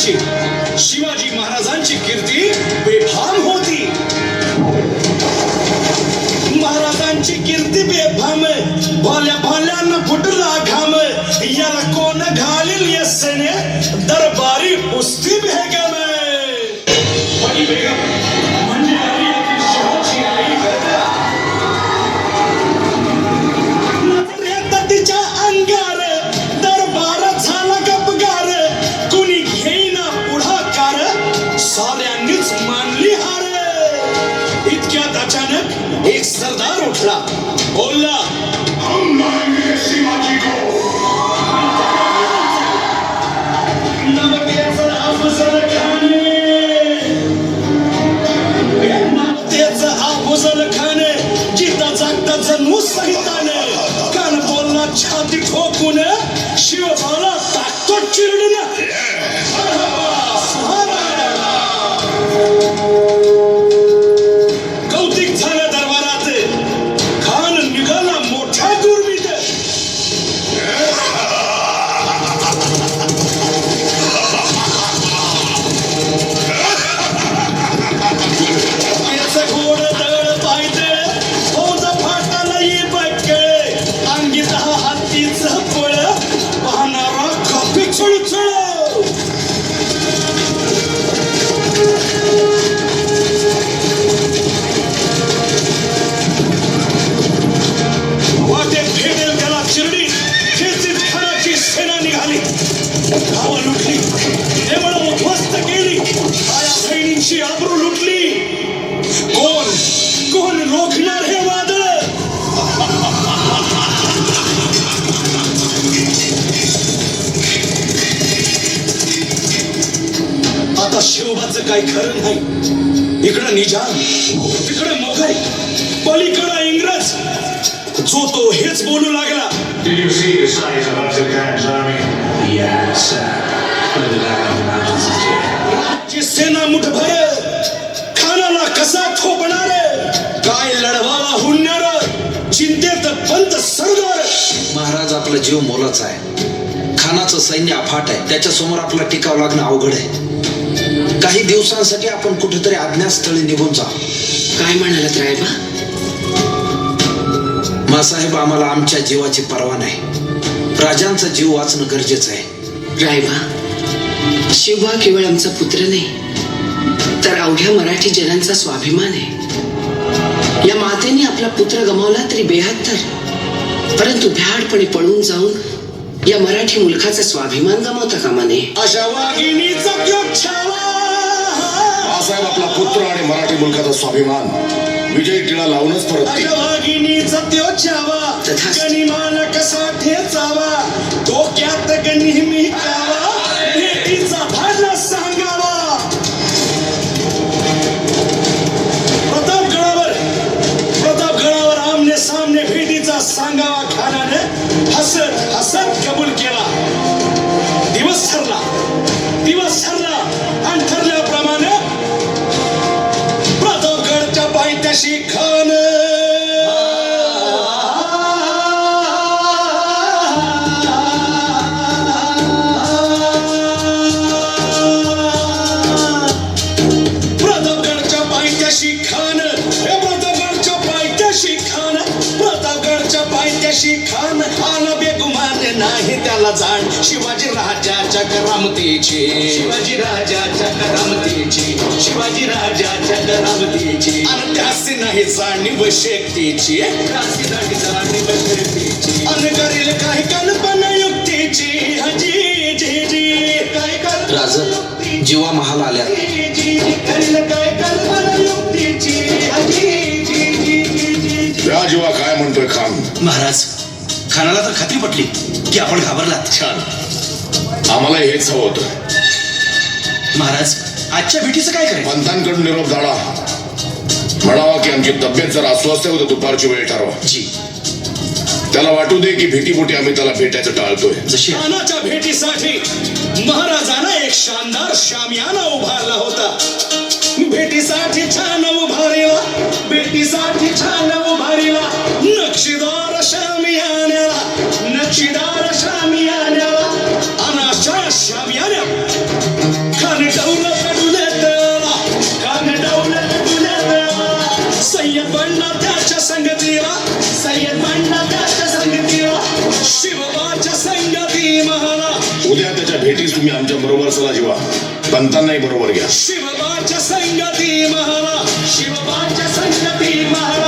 महाराजांची शिवाजी महाराजांची कीर्ती बेफाम होती. महाराजांची कीर्ती बेफाम, भोल्या भोल्यांना फुटला घाम, याला कोण घालील यस्सेने दरबारी कुस्ती बेगम. बडी बेगम म्हणजे आली आपली शहाची आई गदा. नजरेत तिच्या अंगार दरबार झाला गपगार, कुणी घेईना पुढाकार, साऱ्यांनीच मानली हार. इतक्यात अचानक एक सरदार उठला, बोलला, हम मारेंगे शिवाजी को. नमतेचं अफजल खान, नमतेचं अफजल खान, जिता जागता जणू सहिताने, कान बोलला छाती ठोकून, शिवबाला टाकतो चिरडून. कौतिक झालं दरबारात, खान निघाला मोठ्या दुर्मीत. त्याचं घोड दळ पायदळ, फौज फाटाला ये बटकळ, अंगीत हत्तीचं पळ, पाहणारा कपी चुळचुळ. वाटेत भेटेल त्याला चिरडी, खेचीत खानाची सेना निघाली. गावं लुटली, देवळं उद्ध्वस्त केली, आया बहिणींची आबरू लुटली. कोण कोण रोखणार हे वादळ? आता शिवबाचं काही खरं नाही. इकडं निजाम, तिकडं मोगल, पलीकडं इंग्रज. जो तो हेच बोलू लागला. Did you see the size of Abdul Khan's army? Yes, sir. Look at that on the mountains of Jaya. ची सेना मुठभर, खानाला कसा थोपणार, काय लढवावा हुंडणार, चिंतेत पंत सरदार. महाराज, आपला जीव मोलाचा आहे. खानाचं सैन्य अफाट आहे, त्याच्या समोर आपला टिकाव लागणं अवघड आहे. काही दिवसांसाठी आपण कुठेतरी अज्ञातस्थळी निघून जा. काय म्हणालात रायबा? मासाहेब, आम्हाला आमच्या जीवाची पर्वा नाही. राजांचा जीव वाचणं गरजेचं आहे. रायबा, शिवबा केवळ आमचा पुत्र नाही, तर अवघ्या मराठी जनांचा स्वाभिमान आहे. या मातेने आपला पुत्र गमावला तरी बेहत्तर, परंतु भ्याडपणे पळून जाऊन या मराठी मुलखाचा स्वाभिमान गमावता कामा नये. अशा वाघिणीचा छावा. साहेब, आपला पुत्र आणि मराठी मुलखाचा स्वाभिमान विजय टिळा लावूनच परत अशा वाघिणीचा छावा, तथास्तु. गनिमान कसा ठेचावा, डोक्यात नेहमी कावा, भेटीचा भांडा सांगावा. प्रतापगडावर आमने सामने भेटीचा सांगावा खानाने हसत हसत कबूल केला. दिवस ठरला आणि ठरल्याप्रमाणे प्रतापगडच्या पायथ्याशी खान खान आला बेगुमान नाही त्याला जाण. शिवाजी राजाच्या करामतीची, शिवाजी राजाच्या करामतीची, शिवाजी राजाच्या करामतीची, आणि त्यासी नाही जाणीव शक्तीची, त्यासी नाही जाणीव शक्तीची, आणि करील काही कल्पना युक्तीची. हजी जी जी काय कल्पना राजा, जीवा महाल आल्या. करील काय कल्पना युक्तीची. हजी जी जी जी जी. या जीवा काय म्हणतोय खान? महाराज, खानाला तर खात्री पटली की आपण घाबरलात. छान, आम्हाला हेच हवं होतं. महाराज, आजच्या भेटीचं काय करायचं? पंतांकडून निरोप झाला, म्हणावा की आमची तब्येत जरा अस्वस्थ होतं, दुपारची वेळ ठरवा. जी, त्याला वाटू दे की भेटीपोटी आम्ही त्याला भेटायचं टाळतोय. जशी खानाच्या भेटीसाठी महाराजांना एक शानदार शामियाना उभारला होता. भेटीसाठी छान उभारीला, भेटीसाठी छान उभारीला, नक्षीदार शामियान्याला, नक्षीदार शामियान्याला, अनाशा शामियान्या त्याच्या भेटीस तुम्ही आमच्या बरोबर चला जीवा. पंतांनाही बरोबर घ्या. शिवबाच्या संगती महाराज, शिवबाच्या संगती महाराज.